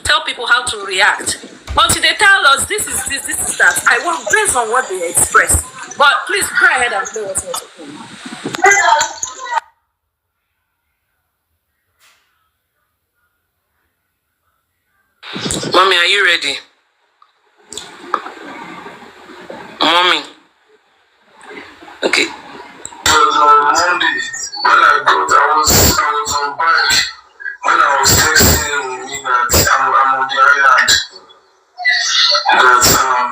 tell people how to react. Until they tell us this is this, this is that. I work based on what they express. But please go ahead and play what's okay. Mommy, are you ready? Mommy. Okay. It was on Monday when I was on bike when I was texting me that I'm on the island, that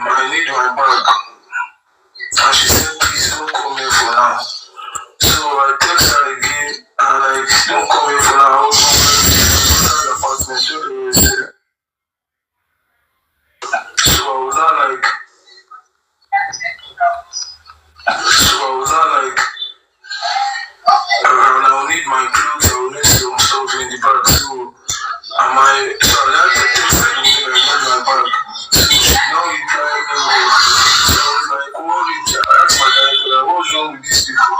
I need my bag, and she said please don't call me for now. So I text her again and like don't call me for now. I was on the apartment, so they were there. So I was not like I'll need my clothes, I'll need some stuff in the bag. So I text her again, I got my bag. So she now replied me. So I was like, I asked my director, what's wrong with these people?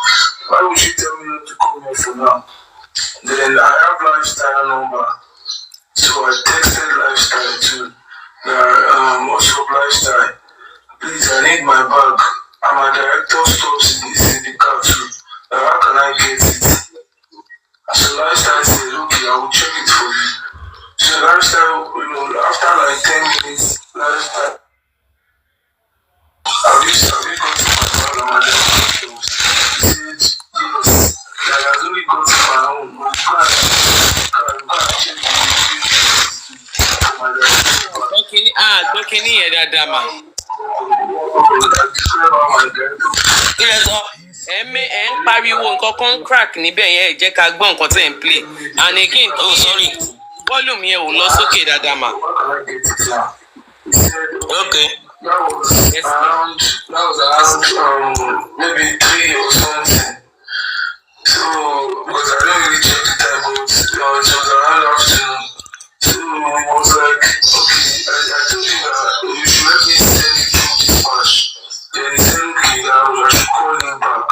Why would she tell me not to come here for now? Then I have lifestyle number. So I texted lifestyle too. What's up lifestyle? Please, I need my bag. And my director stops in the car too. How can I get it? So lifestyle said, okay, I will check it for you. So lifestyle, after like 10 minutes, lifestyle, have you got to my bag and my director shows? He said, yes, that has only got to my own. You can't check my director. Okay, yeah, that man. Pariwo nǹkan kan crack níbẹ̀ yẹn jẹ́ ká gbọ́ nǹkan tẹ́ ń play and again sorry volume yẹn ò lọ sókè dáadáa mà. Okay. That was around maybe 3 or something. So because I don't really check the time, but it was around afternoon. So it was like, okay, I told you that you should let me send it through dispatch. Then he said, okay, that I should call him back.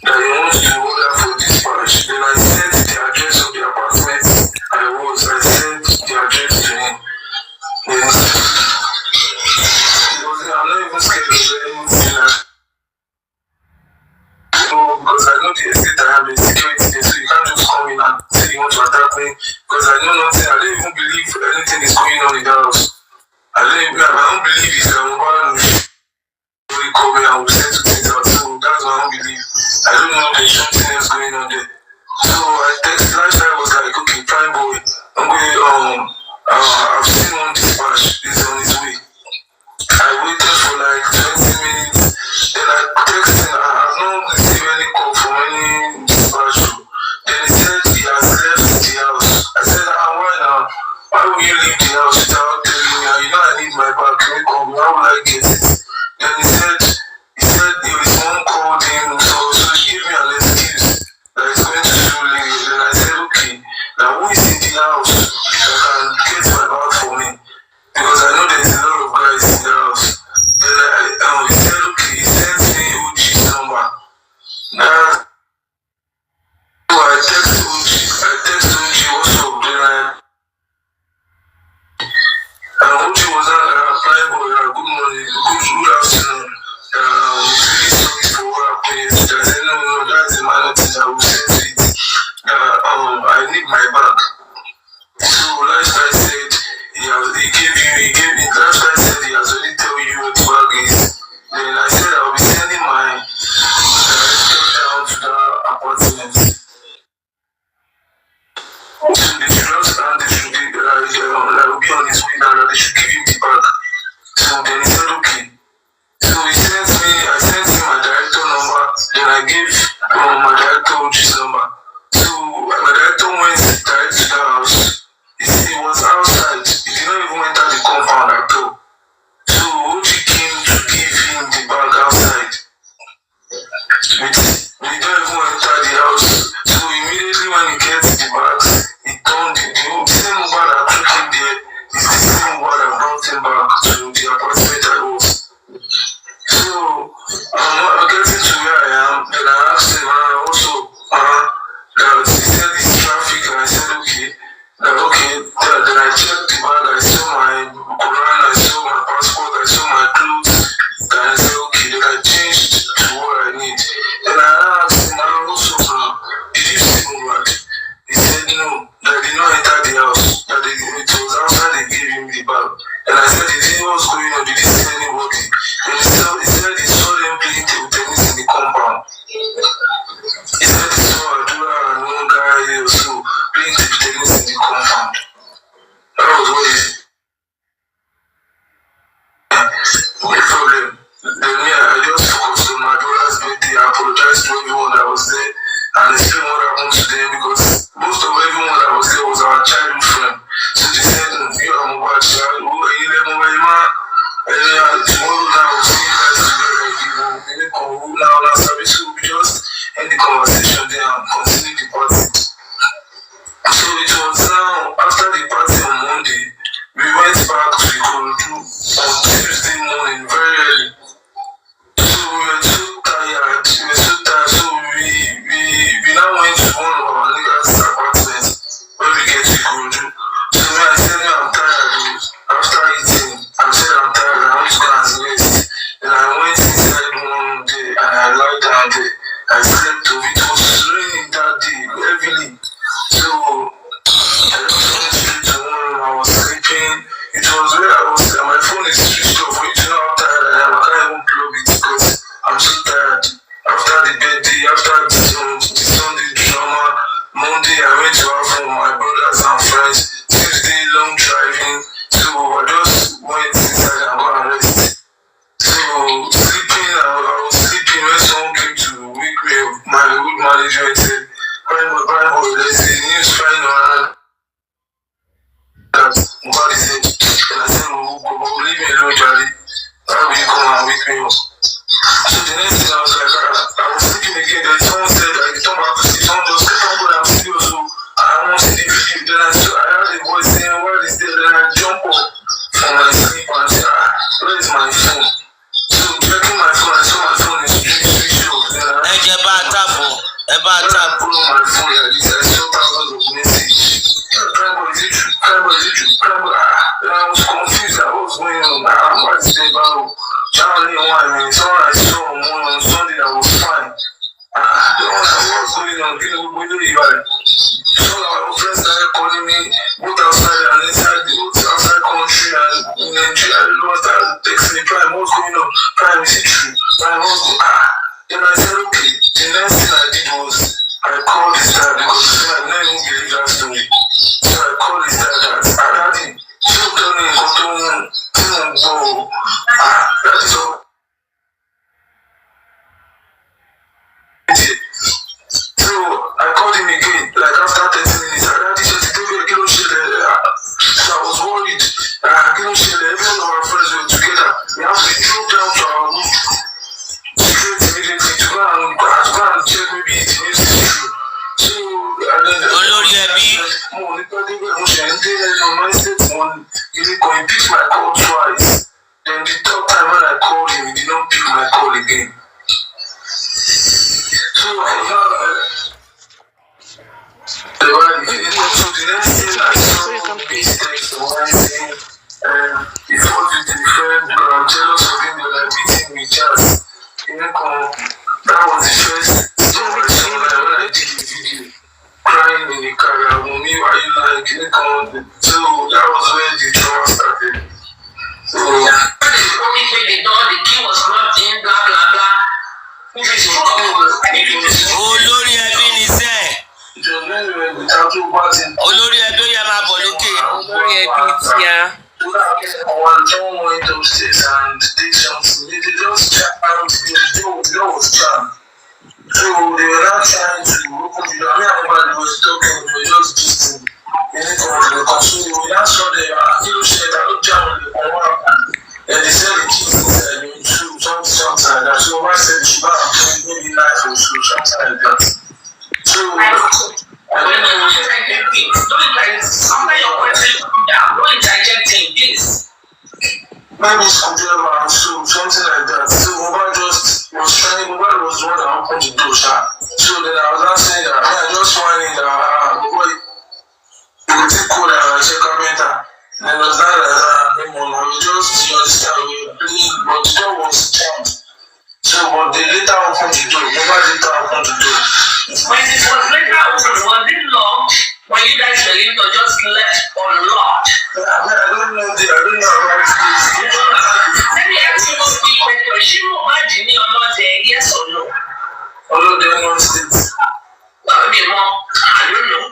That he wants to order for dispatch. Then I sent the address of the apartment I sent the address to him. Then I'm not even scared of anything. Because I know the estate I have a security there, so you can't just come in and say you want to attack me. Because I know nothing. I don't even believe anything is going on in the house. I don't believe it's Mohbad will call me and will settle things out. So that's what I don't believe. I don't know there's something else going on there. So I text lifestyle was like, okay, fine boy, I'm going I've seen one dispatch, he's on his way. I waited for like 20 minutes, then I texted him, I have not received any call from any dispatch. Then he said he has left the house. I said, why now? Why will you leave the house without telling me? You know I need my bag, can you come? How will I get it? Then he said his mom called him, so he gave me an excuse that he's going to school late. Then I said, okay, now who is in the house that can get my bag for me? Because I know there's a lot of guys in the house. Then he said, okay, he sent me Uchi's number. So I text Uchi, what's up? Then Uchi was on replying, good morning, good afternoon. Really sorry for what happened yesterday. I said, no, that's a minor thing. I will send it. I need my bag. So lifestyle said lifestyle said he has already told you what the bag is. Then I said I will be sending my director down to the apartment. So they should just and they should will be on his way now that they should give him the bag. So then he said okay. So I sent him my director number, then I gave my director Uchi's number. So my director went direct to the house. He was outside. He did not even enter the compound at all. So Uchi came to give him the bag outside. We don't even enter the house. So immediately when he gets the bags, he turned the same Mohbad that took him there is the same Mohbad that brought him back to the apartment I was. So I'm getting to where I am, then I asked him also that he said it's traffic, and I said okay. Then I checked the bag, I not enter the house. That it was outside they gave him the bag. And I said, did he know what's going on? Did he see anybody? And he said he saw them playing table tennis in the compound. He said he saw Adura and one guy also playing table tennis in the compound. That was what he said. No problem. Then I just focused on my daughter's birthday. I apologized to everyone that was there and explained what happened to them because most of everyone that was there was our childhood friend. So they said, you are Mohbad, child. Tomorrow now we'll see you guys together. Now service. So we just end the conversation there and continue the party. So it was now after the party on Monday, we went back to Ikorodu on Tuesday morning very early. So we were so tired. So we now went to one of our neighbors' apartments when we get to Ikorodu. So I said, I'm tired. After eating, I said, I'm tired. I want to go and rest. And I went inside one day and I lied down there. I slept over. It was raining that day heavily. So I just went straight to one room. I was sleeping. It was where I was. My phone is switched off. For you to know how tired I am, I can't even plug it because I'm so tired. After the birthday, after the Sunday drama, Monday I went to have fun with my brothers and friends. Tuesday long driving. So I just went inside and go and rest. So sleeping, I was sleeping when someone came to wake me up. My good manager said, Brian, there's a news flying around that Mohbad is dead. And I said, leave me alone, Charlie. How will you come and wake me up? So the next thing I was like, I was sleeping again. Then someone said, I come back to sleep. Someone just kept on going, I'm sleeping also. I want to see the video. Then I heard a voice saying, Mohbad is dead. Then I jump up from my sleep and said, where is my phone? So checking my phone, I saw my phone is switched off. Then I pull on my phone like this. I saw thousands of messages. Is it true? Then I was confused. What was going on? What is the battle? Charlie, someone I saw on Sunday that was fine. What's going on? So our friends started calling me both outside and inside the outside country and in Nigeria. Everyone started texting me, Prime, what's going on? Prime, is it true? Prime, what's going on? Then I said, okay. The next thing I did was I called his dad because I never even believe that story. So I called his dad that Daddy, she told me that is all. So I called him again, like after 30 minutes. Daddy said, so I was worried. Every one of our friends were together. We have to drove down to our room straight immediately to go and check maybe the news is true. So he picked my call twice. Then the third time when I called him, he did not pick my call again. So the next thing I saw this text saying, he fought with a friend, but I'm jealous of him that I beat him with jazz. That was the first time I saw when I did the video. Crying in the car, Wunmi, why you like? So that was where the trauma started. So the door, the key was locked in, blah blah blah. Olórí ẹbí ni sẹ́. Olórí ẹbí ó yẹ máa bọ̀ lókè. Olórí ẹbí tí a. Someone went upstairs and did something. They just checked out the door was jammed. So they were not trying to open the door. Everybody was talking, they were just gisting. So we now saw the said that look down on the corner. And they said the keys inside the shoe, something like that. So I said she might have maybe knife or so, something like that. So don't interject this. Maybe screwdriver and so something like that. So Mohbad just was trying. Mohbad was the one that opened the door. So then I was not saying that. I just finding that the boy he would take code and check carpenter. And it was not like that. I was just understand but the door was jammed. So but they later opened the door. Mohbad later opened the door. When it was later opened, was it locked? When you guys believe you're just left unlocked. I don't know about this. Let me ask you one quick question. She Mohbad ni ọlọ́dẹ, yes or no? Ọlọ́dẹ one state. Okay, mom, I don't know.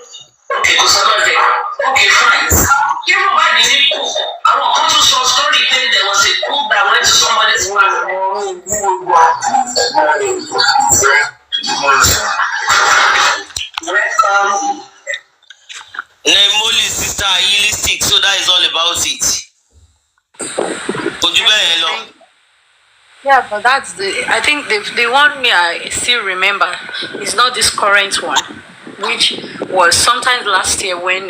Okay, kò sọ́lọ́dẹ. Okay, fine. You Mohbad ni cook. Àwọn kan tún sọ story pé there was a cook that went to somebody's house. Nemoli sister realistic, so that is all about it. Could you hello? Yeah, but that's I think the one me I still remember is not this current one, which was sometime last year when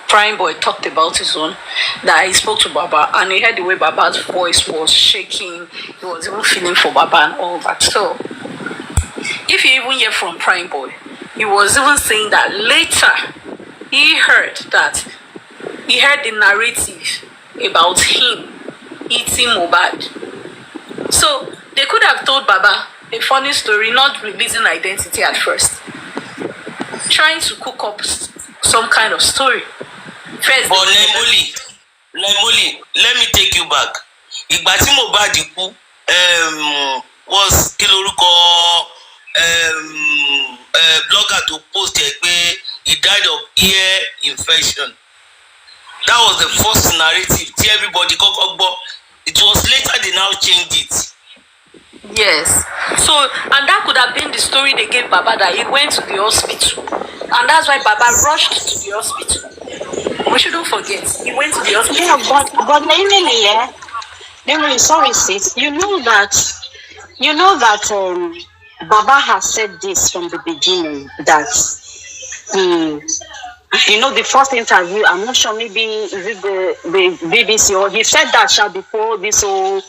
Prime Boy talked about his own, that he spoke to Baba and he heard the way Baba's voice was shaking. He was even feeling for Baba and all that. So, if you even hear from Prime Boy, he was even saying that later he heard the narrative about him eating Mohbad. So they could have told Baba a funny story, not releasing identity at first, trying to cook up some kind of story. First, but Nemoli, let me take you back. Ìgbà tí Mohbad kú, was kí lorúkọ blogger to post it pé he died of ear infection. That was the first narrative. Everybody kọ́kọ́ gbọ́. It was later they now changed it. Yes. So, and that could have been the story they gave Baba, that he went to the hospital. And that's why Baba rushed to the hospital. We shouldn't forget. He went to the hospital. Yeah, but Emily, sorry sis. You know that Baba has said this from the beginning, that the first interview, I'm not sure, maybe is it the BBC, or he said that before this whole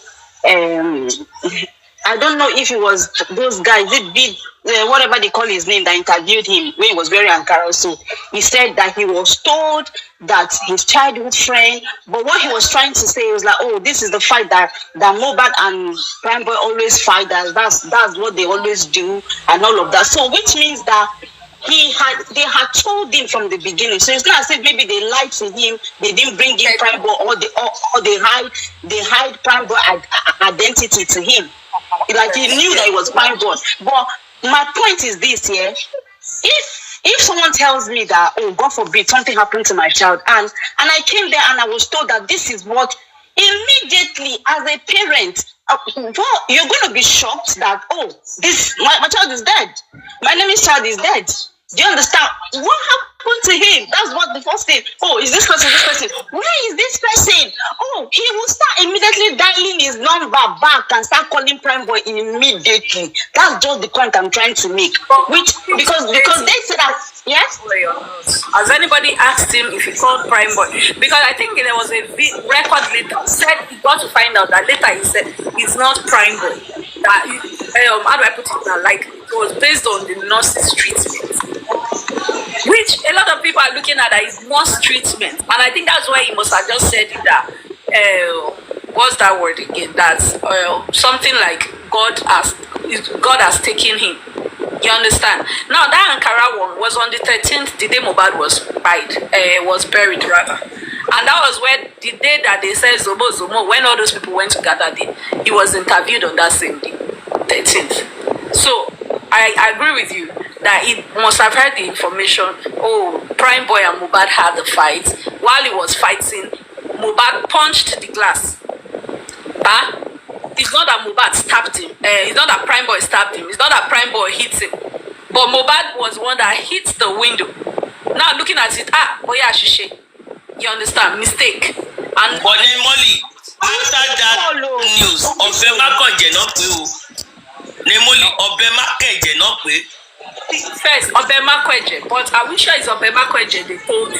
I don't know if it was those guys, whatever they call his name, that interviewed him when he was very Ankara. So he said that he was told that his childhood friend, but what he was trying to say was like, oh, this is the fight that Mohbad and Prime Boy always fight, that's what they always do and all of that. So which means that they had told him from the beginning. So it's not as if maybe they lied to him, they didn't bring in Prime Boy, or they hide Prime Boy identity to him. Like he knew that it was Prime Boy. But my point is this, yeah. If someone tells me that, oh, God forbid, something happened to my child, and I came there and I was told that this is what, immediately as a parent, you're going to be shocked that, oh, my child is dead. My name child is dead. Do you understand? What happened to him? That's what the first thing. Oh, is this person? Where is this person? Oh, he will start immediately dialing his number back and start calling Prime Boy immediately. That's just the point I'm trying to make. Because they said that, yes? Has anybody asked him if he called Prime Boy? Because I think there was a record later. Said he got to find out that later he said it's not Prime Boy. That how do I put it now? Like it was based on the nurse's treatment, which a lot of people are looking at as nurse treatment, and I think that's why he must have just said that. What's that word again? That's something like God has taken him. You understand? Now that Ankara one was on the 13th, the day Mohbad was buried rather. And that was where the day that they said Zomo, when all those people went to gather there, he was interviewed on that same day, 13th. So I agree with you that he must have heard the information. Oh, Prime Boy and Mohbad had the fight. While he was fighting, Mohbad punched the glass. It's not that Mohbad stabbed him. It's not that Prime Boy stabbed him. It's not that Prime Boy hit him. But Mohbad was one that hit the window. Now looking at it, Oya Shishe. You understand? Mistake. And but then Molly, after that news, Obema Kọ̀jẹ̀ náà pé o. Nemoli, Obema Kọ̀jẹ̀ náà pé. First, Obema Kọ̀jẹ̀, but are we sure it's Obema Kọ̀jẹ̀ they told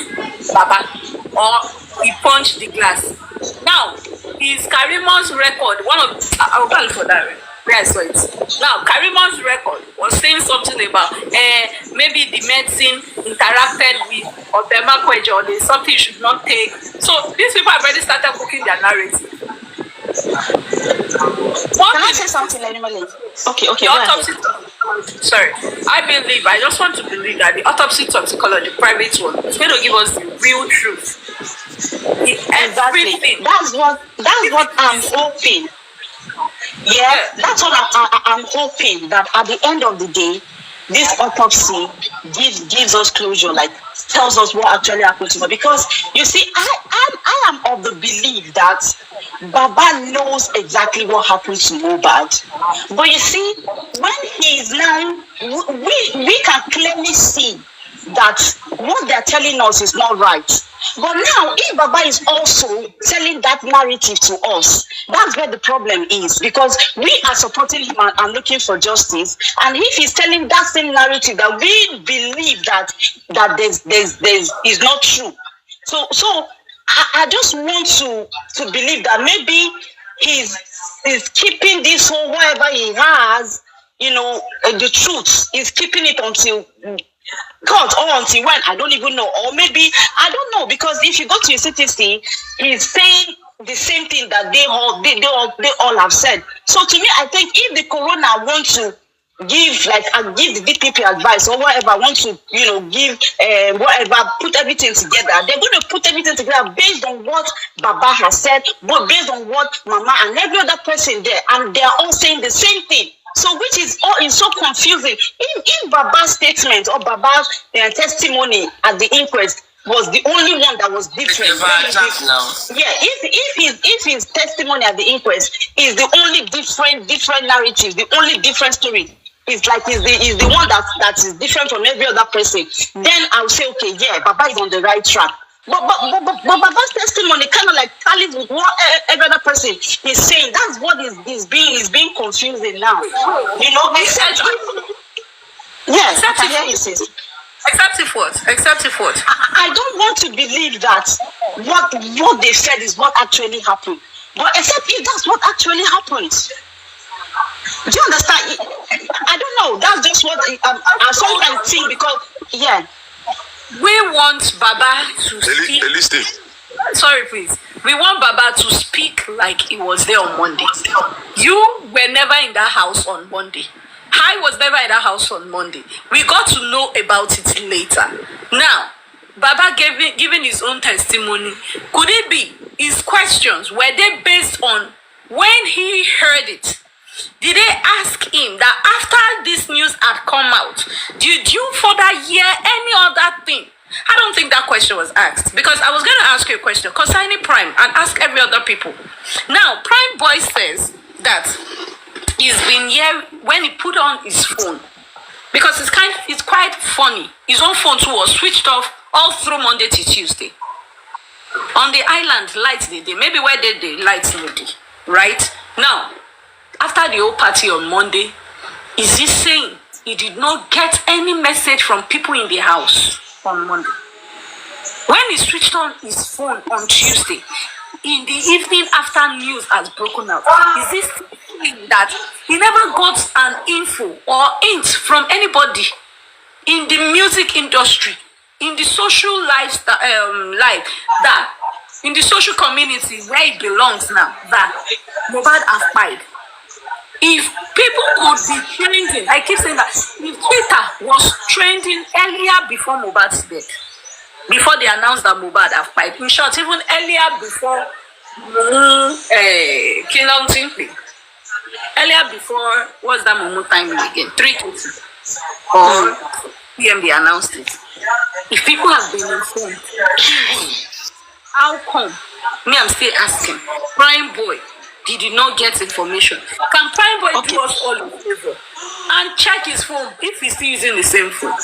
Baba? Or he punched the glass? Now, is Karimon's record, I'll call for that, where I saw it. Now, Karimon's record was saying something about maybe the medicine interacted with Obema Kọ̀jẹ̀, or there's something you should not take. So, these people have already started cooking their narrative. Can I say something, Emily? Okay. Sorry. I just want to believe that the autopsy toxicology, private one, is going to give us the real truth. Exactly. Everything. That's what I'm hoping. Yeah, that's what I'm hoping, that at the end of the day, this autopsy gives us closure, like tells us what actually happened to her. Because you see, I am of the belief that Baba knows exactly what happened to Mohbad. But you see, when he is now, we can clearly see that what they're telling us is not right. But now, if Baba is also telling that narrative to us, that's where the problem is, because we are supporting him and looking for justice. And if he's telling that same narrative that we believe that there's is not true, so I just want to believe that maybe he's keeping this whole whatever he has, the truth. He's keeping it until God, or until when, I don't even know. Or maybe, I don't know, because if you go to your CTC, he's saying the same thing that they all have said. So to me, I think if the corona want to give the DPP advice or whatever, want to give whatever, put everything together, they're going to put everything together based on what Baba has said, but based on what Mama and every other person there, and they are all saying the same thing. So which is so confusing. If Baba's statement or Baba's testimony at the inquest was the only one that was different. If his testimony at the inquest is the only different narrative, the only different story, is the one that is different from every other person, then I'll say, okay, yeah, Baba is on the right track. But Baba's testimony kind of like tallies with what every other person is saying. That's what is being confusing now. Except if what? I don't want to believe that what they said is what actually happened. But except if that's what actually happened. Do you understand? I don't know. That's just what I sometimes think, because we want Baba to speak. Sorry, please. We want Baba to speak like he was there on Monday. You were never in that house on Monday. I was never in that house on Monday. We got to know about it later. Now, Baba giving his own testimony. Could it be his questions, were they based on when he heard it? Did they ask him that after this news had come out, did you further hear any other thing? I don't think that question was asked, because I was going to ask you a question concerning Prime and ask every other people. Now, Prime Boy says that he's been here when he put on his phone, because it's quite funny. His own phone too was switched off all through Monday to Tuesday. On the island, lights they did. Maybe where they did, lights they did. Right? Now, after the whole party on Monday, is he saying he did not get any message from people in the house on Monday? When he switched on his phone on Tuesday, in the evening after news has broken out, is this saying that he never got an info or hint from anybody in the music industry, in the social life, that in the social community where he belongs now, that Mohbad have died? If people could be trending, I keep saying that, if Twitter was trending earlier before Mohbad's death, before they announced that Mohbad have died, in short, even earlier before earlier before, what's that Mumu time again? 3:20 or PM they announced it. If people have been informed, how come? Me, I'm still asking. Prime Boy, did you not get information? Can Prime Boy do us all a favor and check his phone if he's still using the same phone?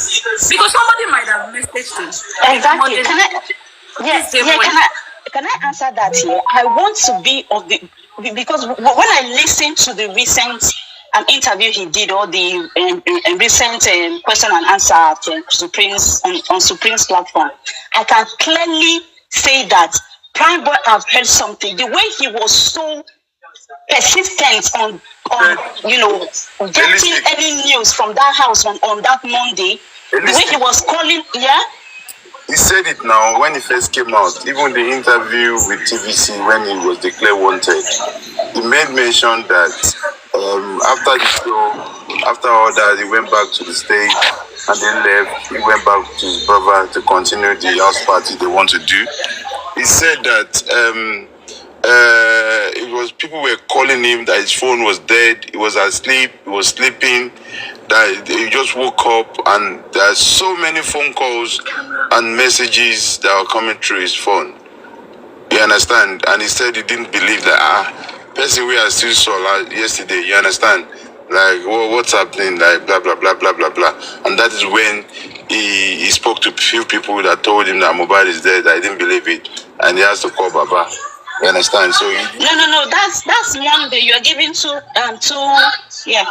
Because somebody might have messaged him. Exactly. Can I answer that here? I want to be of the, because when I listened to the recent interview he did, or the recent question and answer at Supreme's on Supreme's platform, I can clearly say that Prime Boy have heard something. The way he was so persistent on getting any news from that house on that Monday, the way he was calling, he said it now when he first came out, even the interview with TVC when he was declared wanted. He made mention that after the show, after all that, he went back to the stage and then left. He went back to his brother to continue the house party they want to do. He said that it was people were calling him that his phone was dead. He was asleep. He was sleeping. That he just woke up, and there are so many phone calls and messages that are coming through his phone. You understand? And he said he didn't believe that person we are still saw yesterday. You understand? Like what's happening? Like blah blah blah blah blah blah. And that is when he spoke to a few people that told him that Mohbad is dead. I didn't believe it, and he has to call Baba. You understand? So no. That's Monday. You are giving two. Yeah.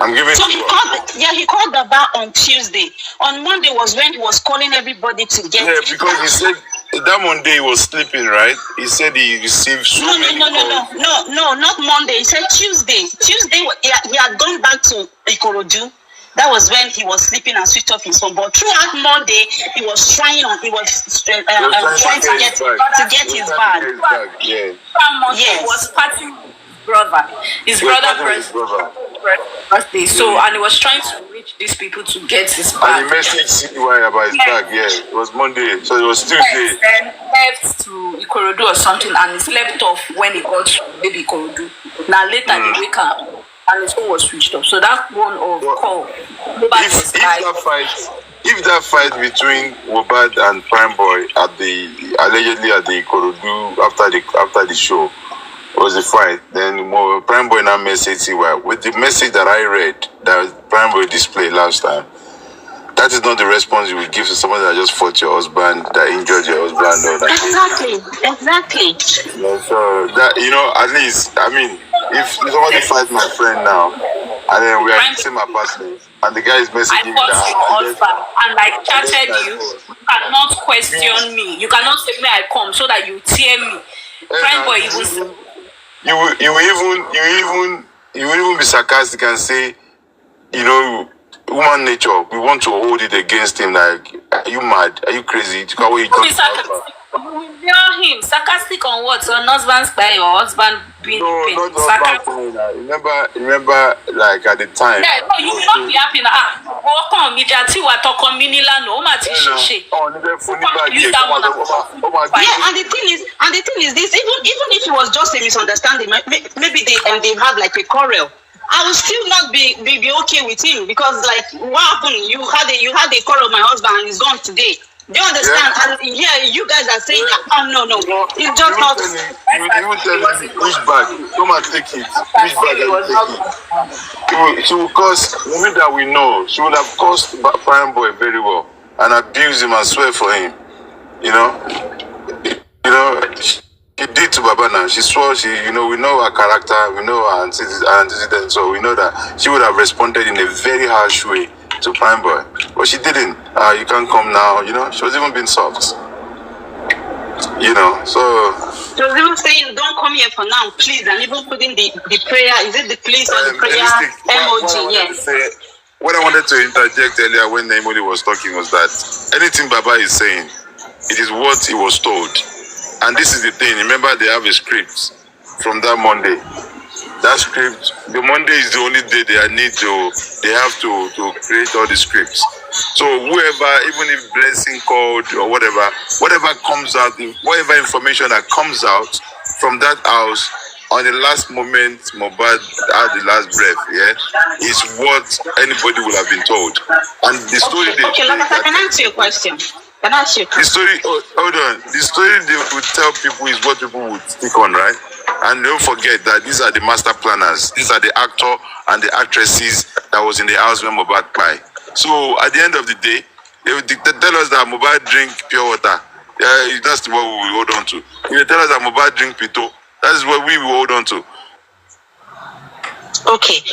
I'm giving. So he called Baba on Tuesday. On Monday was when he was calling everybody to get. Yeah, because he said that Monday he was sleeping, right? He said he received so many calls. No, not Monday. He said Tuesday. Tuesday he had gone back to Ikorodu. That was when he was sleeping and switched off his phone. But throughout Monday, he was trying to get his bag. Yeah. He was partying with his brother. His birthday. So, and he was trying to reach these people to get his bag. And he messaged CY about his bag. Yeah, it was Monday, so it was Tuesday. Yes, then left to Ikorodu or something, and he slept off when he got to maybe Ikorodu. Now later they wake up. And his phone was switched off. So that one of call. If that fight between Mohbad and Prime Boy allegedly at the Ikorodu after the show was a fight, then Prime Boy now messaged CY with the message that I read that Prime Boy displayed last time. That is not the response you would give to someone that just fought your husband, that injured your husband. Or Exactly. Yeah, so that, at least, I mean, if somebody fights my friend now, and then we are in the same apartment, and the guy is messaging me that your husband and like chatted you cannot question me. You cannot say, may I come, so that you tear me. Prime Boy even you will even be sarcastic and say, human nature, we want to hold it against him. Like, are you mad? Are you crazy? We will hear him. Sarcastic on what? On husband's by your husband being paid. No, not husband. Remember, like at the time. Yeah, no, you will not be happy now. Welcome, Mijati Watoko Minila no Mati Shishi. Yeah, and the thing is this, even if it was just a misunderstanding, maybe they have like a quarrel. I will still not be okay with him, because like what happened? You had a quarrel with my husband and he's gone today. Do you understand? Yeah. And you guys are saying that, no. It's just not. You will tell me which bag. Come and take it. Which bag are you taking? She will cause, the moment that we know, she would have caused Prime Boy very well and abused him and swear for him. She did to Baba now. She swore, we know her character, we know her antecedents, so we know that she would have responded in a very harsh way to Prime Boy. But she didn't. You can't come now, she was even being soft. So. She was even saying, don't come here for now, please, and even putting the prayer, is it the please or the prayer emoji? Yes. What I wanted to interject earlier when Naimoli was talking was that anything Baba is saying, it is what he was told. And this is the thing, remember they have a script from that Monday. That script, the Monday is the only day they have to create all the scripts. So whoever, even if Blessing called or whatever comes out, whatever information that comes out from that house on the last moment Mohbad had the last breath, is what anybody would have been told. And the story can I answer your question? The story, hold on. The story they would tell people is what people would stick on, right? And don't forget that these are the master planners. These are the actor and the actresses that was in the house when Mohbad died. So at the end of the day, they tell us that Mohbad drink pure water. Yeah, that's what we will hold on to. If they tell us that Mohbad drink pito, that is what we will hold on to. Okay.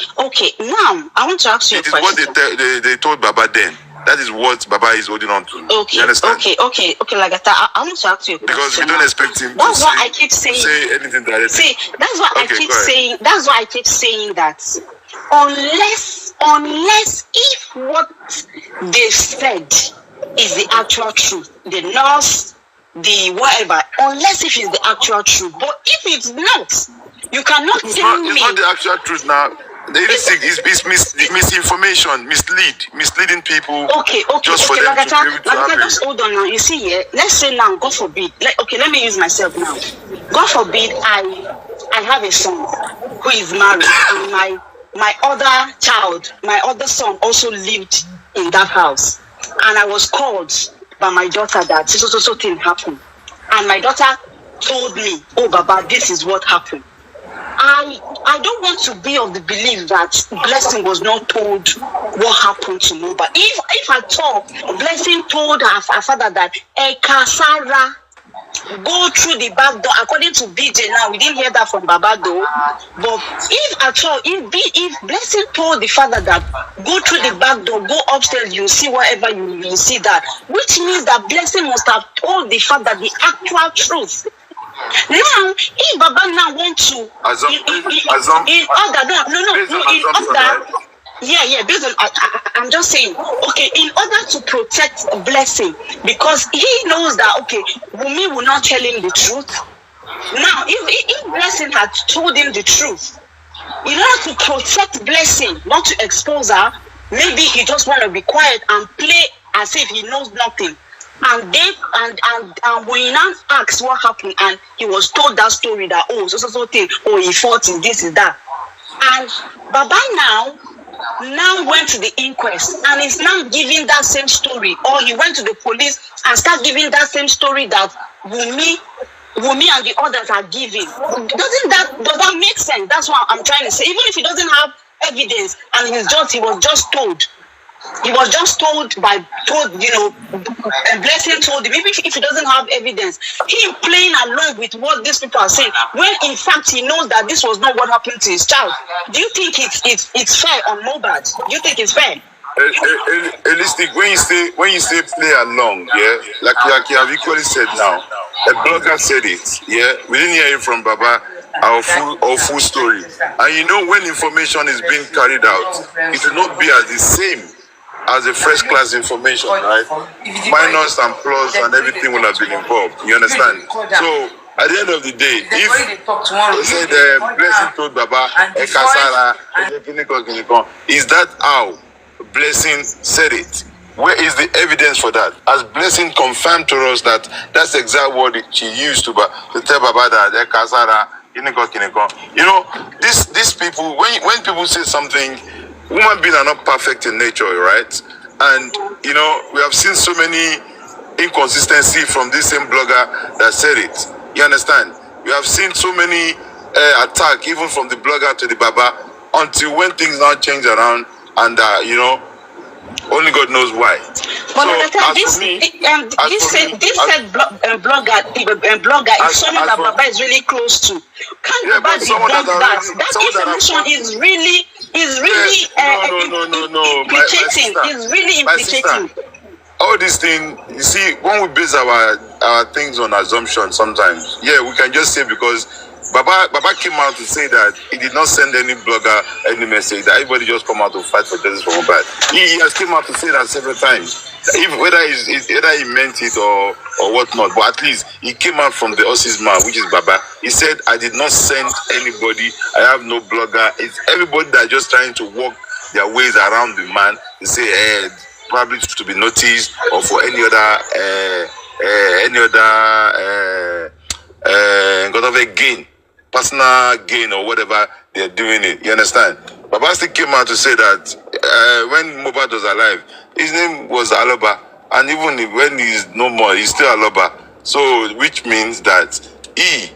Now I want to ask you a question. It is what they told Baba then. That is what Baba is holding on to. Okay. You understand? Okay. Like I want to ask you a question. Because we don't expect him to say anything directly. See, that's why I keep saying. That's why I keep saying that. Unless if what they said is the actual truth, the nurse, the whatever, unless if it's the actual truth. But if it's not, you cannot tell me. It's not the actual truth now. The thing is misinformation, misleading people. Okay, just for them to be able to have just hold on now. You see here, let's say now, God forbid. Let me use myself now. God forbid, I have a son who is married, and my other child, my other son also lived in that house, and I was called by my daughter that so thing happened, and my daughter told me, "Oh, Baba, this is what happened." I don't want to be of the belief that Blessing was not told what happened to Mohbad. If at all, Blessing told her father that Ekasara go through the back door, according to BJ now, we didn't hear that from Baba though. But if at all, if Blessing told the father that go through the back door, go upstairs, you see whatever you see that, which means that Blessing must have told the father the actual truth. Now, if Baba now want to in order, yeah, based on I'm just saying, okay, in order to protect Blessing, because he knows that okay, Wunmi will not tell him the truth. Now, if Blessing had told him the truth, in order to protect Blessing, not to expose her, maybe he just want to be quiet and play as if he knows nothing. And when he now asked what happened, and he was told that story that so thing, he fought in this is that, and Baba now went to the inquest and is now giving that same story, or he went to the police and start giving that same story that Wunmi and the others are giving. Does that make sense? That's what I'm trying to say. Even if he doesn't have evidence and he was just told. He was just told, Blessing told him, even if he doesn't have evidence, him playing along with what these people are saying, when in fact he knows that this was not what happened to his child. Do you think it's fair on Mohbad? Do you think it's fair? Realistic, when you say play along, yeah, like you have equally said now, a blogger said it, yeah, we didn't hear it from Baba, our full story. And when information is being carried out, it will not be as the same as a first class information, right? Minus and plus and everything will have been involved. You understand? So at the end of the day, if they say the Blessing told Baba Ekasara, is that how Blessing said it? Where is the evidence for that? As Blessing confirmed to us that that's exact word she used to tell Baba that Ekasara, these people, when people say something, human beings are not perfect in nature, right? And we have seen so many inconsistency from this same blogger that said it. You understand? We have seen so many attack even from the blogger to the Baba, until when things now change around, and only God knows why. But this blogger is someone that Baba is really close to. Can't Baba debunk that? That information is really implicating. It's really implicating. All these things, you see, when we base our things on assumptions, sometimes, we can just say because Baba came out to say that he did not send any blogger any message, that everybody just come out to fight for justice for Mohbad. He has came out to say that several times. Whether he meant it or whatnot, but at least he came out from the horse's mouth, which is Baba. He said, I did not send anybody, I have no blogger. It's everybody that just trying to walk their ways around the man. They say, probably to be noticed, or for any other gain, personal gain, or whatever they're doing it. You understand? Baba still came out to say that when Mohbad was alive, his name was Aloba, and even when he's no more, he's still Aloba. So, which means that he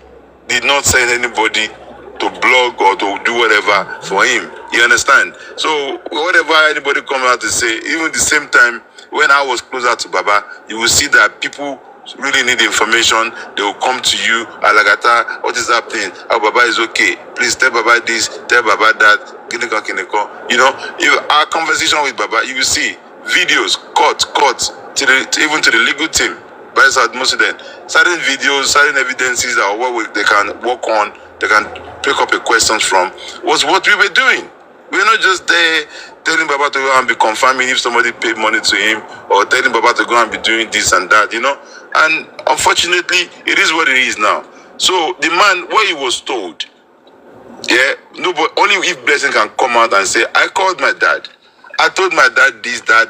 did not send anybody to blog or to do whatever for him. You understand? So, whatever anybody come out to say, even the same time, when I was closer to Baba, you will see that people really need information. They will come to you, Alagata, what is happening? Oh, Baba is okay. Please tell Baba this, tell Baba that. If our conversation with Baba, you will see videos, cut, even to the legal team, by most of them, certain videos, certain evidences or what they can work on, they can pick up a questions from, was what we were doing. We're not just there telling Baba to go and be confirming if somebody paid money to him or telling Baba to go and be doing this and that, you know. And unfortunately, it is what it is now. So the man, what he was told, yeah, nobody, only if Blessing can come out and say, I called my dad. I told my dad this, that.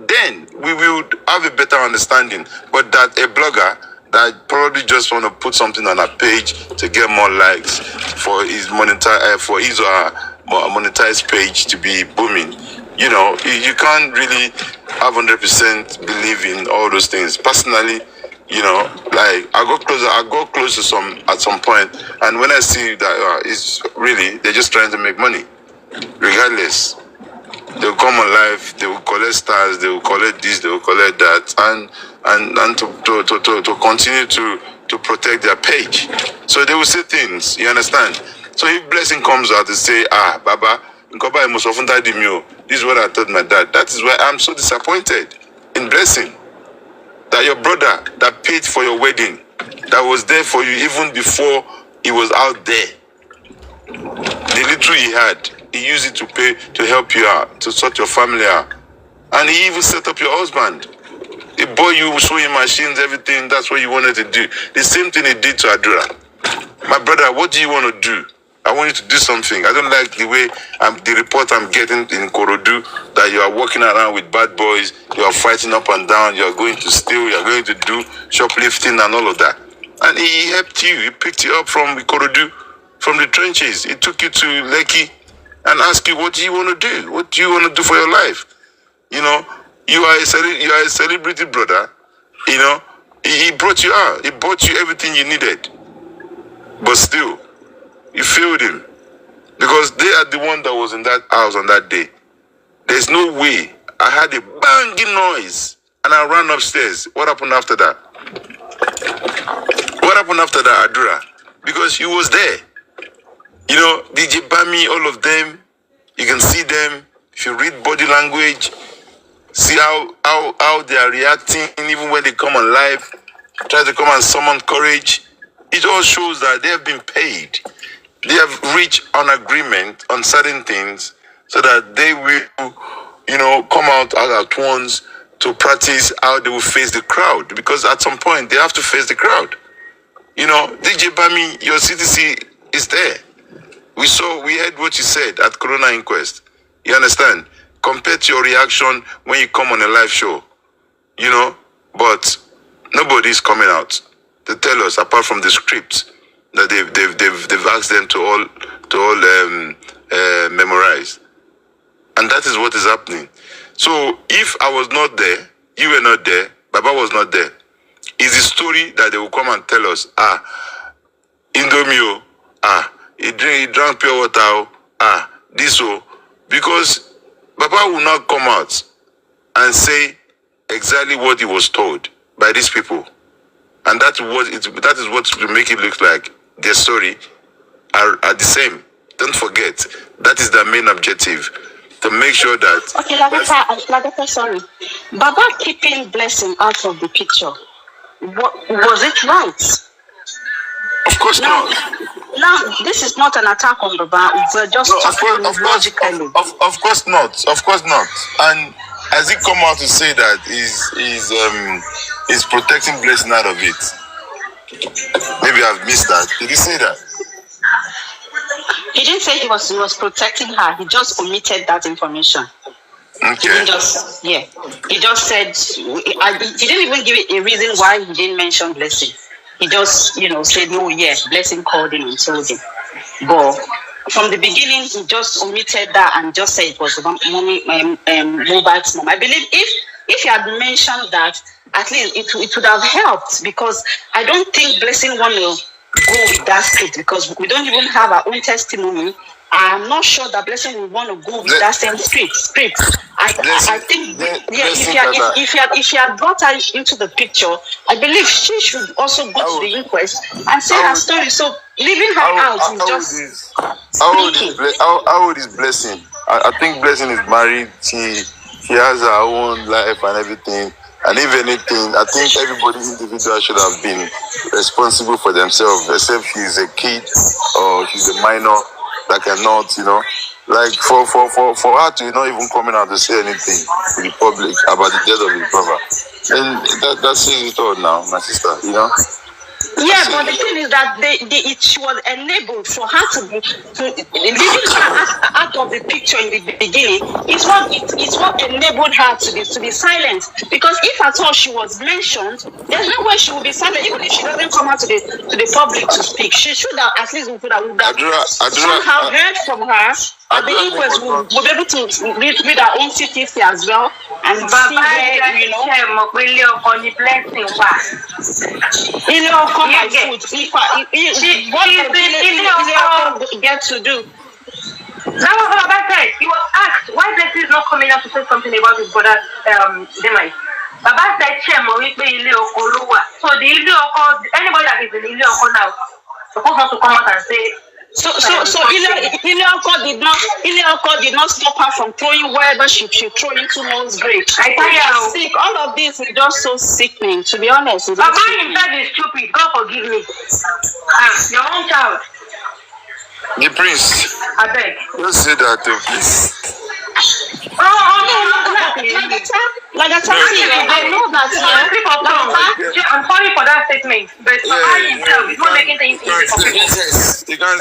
Then we will have a better understanding. But that a blogger that probably just want to put something on a page to get more likes for his for his or her monetized page to be booming. You know, you can't really have 100% believe in all those things. Personally, you know, like I got close to some at some point, and when I see that it's really they're just trying to make money, regardless. They will come on live, they will collect stars, they will collect this, they will collect that, and to continue to protect their page. So they will say things, you understand? So if Blessing comes out to say, Baba, this is what I told my dad. That is why I'm so disappointed in Blessing. That your brother that paid for your wedding, that was there for you even before he was out there. The little he had, he used it to pay to help you out, to sort your family out. And he even set up your husband. He bought you sewing machines, everything, that's what you wanted to do. The same thing he did to Adura. My brother, what do you want to do? I want you to do something. I don't like the way the report I'm getting in Korodu that you are walking around with bad boys, you are fighting up and down, you are going to steal, you are going to do shoplifting and all of that. And he helped you. He picked you up from Korodu, from the trenches. He took you to Lekki and asked you, what do you want to do? What do you want to do for your life? You know, you are a celebrity brother. You know, he brought you out. He bought you everything you needed. But still, you failed him. Because they are the one that was in that house on that day. There's no way. I had a banging noise and I ran upstairs. What happened after that? What happened after that, Adura? Because he was there. You know, DJ Bami, all of them, you can see them. If you read body language, see how they are reacting, even when they come on live, try to come and summon courage. It all shows that they have been paid. They have reached an agreement on certain things so that they will, you know, come out at once to practice how they will face the crowd. Because at some point, they have to face the crowd. You know, DJ Bami, your CTC is there. We heard what you said at Corona Inquest. You understand? Compared to your reaction when you come on a live show. You know, but nobody is coming out to tell us, apart from the script that they've asked them to all memorize. And that is what is happening. So if I was not there, you were not there, Baba was not there, is the story that they will come and tell us, Indomio, he drank pure water, this, because Baba will not come out and say exactly what he was told by these people. And that is what will make it look like their story are the same. Don't forget, that is their main objective, to make sure that... Okay, Lagata, sorry. Baba keeping Blessing out of the picture, was it right? Of course not. Now, this is not an attack on Baba, we're just talking logically. Of course not. Of course not. And has he come out to say that he's protecting Blessing out of it? Maybe I've missed that. Did he say that? He didn't say he was protecting her. He just omitted that information. Okay. He just said, he didn't even give it a reason why he didn't mention Blessing. He just, said, oh yeah, Blessing called him and told him. But from the beginning, he just omitted that and just said it was Mohbad's mom. I believe if he had mentioned that, at least it would have helped, because I don't think Blessing want to go with that script, because we don't even have our own testimony. I'm not sure that Blessing will want to go with that same script. I think if you had brought her into the picture, I believe she should also go to the inquest and say her story. So leaving her out is just... How old is Blessing? I think Blessing is married. She has her own life and everything. And if anything, I think everybody individual should have been responsible for themselves, except she's a kid or she's a minor. that cannot, like for her to not even coming out to say anything to the public about the death of his brother. And that says it all now, my sister, Yeah, but the thing is that she was enabled for her to leaving her out of the picture in the beginning. It's what enabled her to be silent. Because if at all she was mentioned, there's no way she would be silent. Even if she doesn't come out to the public to speak, she should have at least would have somehow heard from her. And the inquest will be able to read our own CTC as well and see where, my food. What did get to do? That was what Baba said. He was asked why Blessing is not coming out to say something about his brother's demise. Baba said, so the anybody that is in Ile Oko now supposed not to come out and say. So Ile Oko did not stop her from throwing wherever she throw into Mo's grave. I tell you, sick. All of this is just so sickening, to be honest. Baba himself is stupid. God forgive me. Your own child. The prince. I beg. Don't say that, please. Like I told you, I know that. I'm sorry for that statement, but Baba himself is not making things easy for people. You can't.